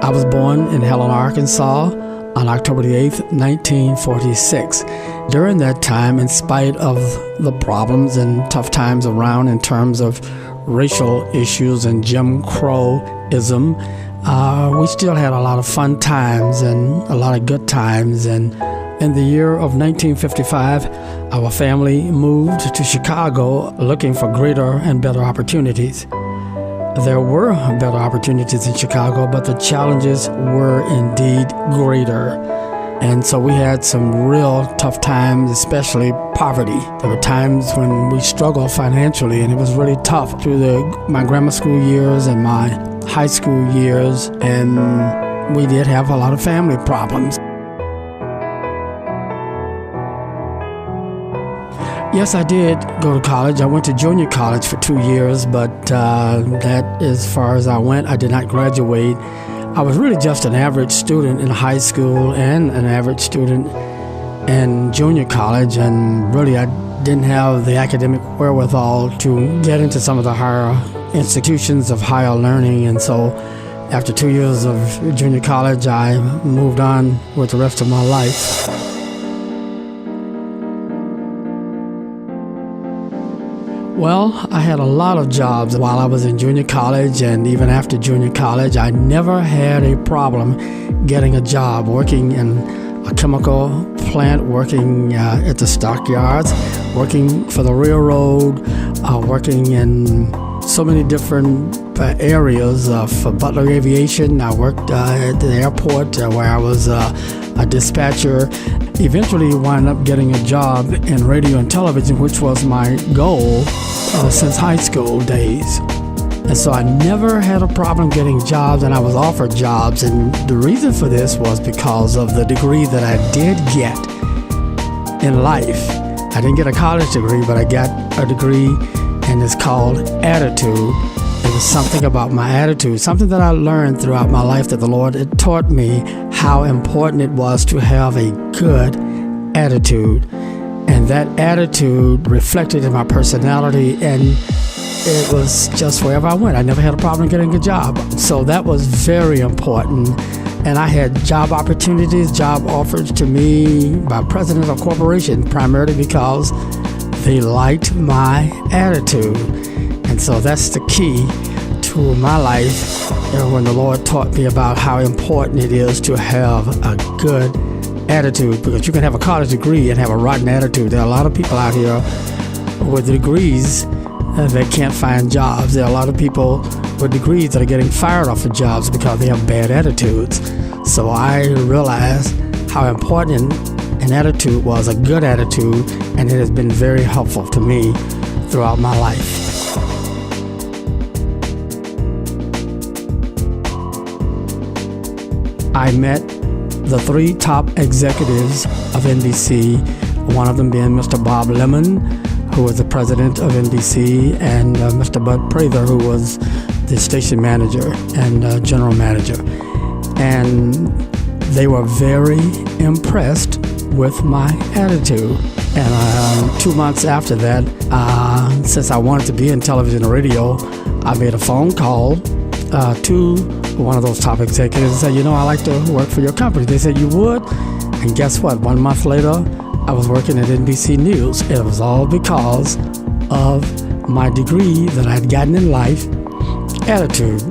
I was born in Helena, Arkansas on October the 8th, 1946. During that time, in spite of the problems and tough times around in terms of racial issues and Jim Crow-ism, we still had a lot of fun times and a lot of good times. And in the year of 1955, our family moved to Chicago looking for greater and better opportunities. There were better opportunities in Chicago, but the challenges were indeed greater. And so we had some real tough times, especially poverty. There were times when we struggled financially, and it was really tough through my grammar school years and my high school years, and we did have a lot of family problems. Yes, I did go to college. I went to junior college for 2 years, but that as far as I went. I did not graduate. I was really just an average student in high school and an average student in junior college, and really I didn't have the academic wherewithal to get into some of the higher institutions of higher learning. And so after 2 years of junior college, I moved on with the rest of my life. Well, I had a lot of jobs while I was in junior college, and even after junior college, I never had a problem getting a job, working in a chemical plant, working at the stockyards, working for the railroad, working in so many different areas for Butler Aviation. I worked at the airport where I was a dispatcher. Eventually wound up getting a job in radio and television, which was my goal since high school days. And so I never had a problem getting jobs, and I was offered jobs. And the reason for this was because of the degree that I did get in life. I didn't get a college degree, but I got a degree, and it's called attitude. It was something about my attitude, something that I learned throughout my life, that the Lord had taught me how important it was to have a good attitude. And that attitude reflected in my personality, and it was just wherever I went. I never had a problem getting a job. So that was very important. And I had job opportunities, job offers to me by presidents of corporations, primarily because they liked my attitude. And so that's the key to my life, when the Lord taught me about how important it is to have a good attitude, because you can have a college degree and have a rotten attitude. There are a lot of people out here with degrees that can't find jobs. There are a lot of people with degrees that are getting fired off of jobs because they have bad attitudes. So I realized how important an attitude was, a good attitude, and it has been very helpful to me throughout my life. I met the 3 top executives of NBC, one of them being Mr. Bob Lemon, who was the president of NBC, and Mr. Bud Prather, who was the station manager and general manager. And they were very impressed with my attitude. And 2 months after that, since I wanted to be in television and radio, I made a phone call to one of those top executives and said, I'd like to work for your company. They said, you would? And guess what? 1 month later, I was working at NBC News. It was all because of my degree that I'd gotten in life, attitude.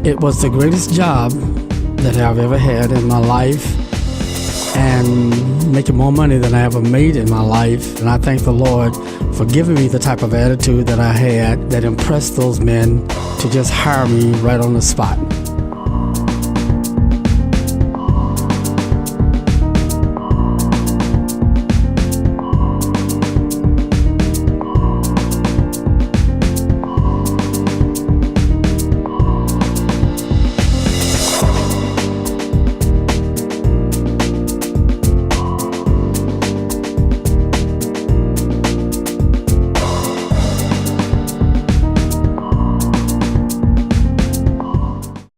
It was the greatest job that I've ever had in my life, and making more money than I ever made in my life. And I thank the Lord for giving me the type of attitude that I had that impressed those men to just hire me right on the spot.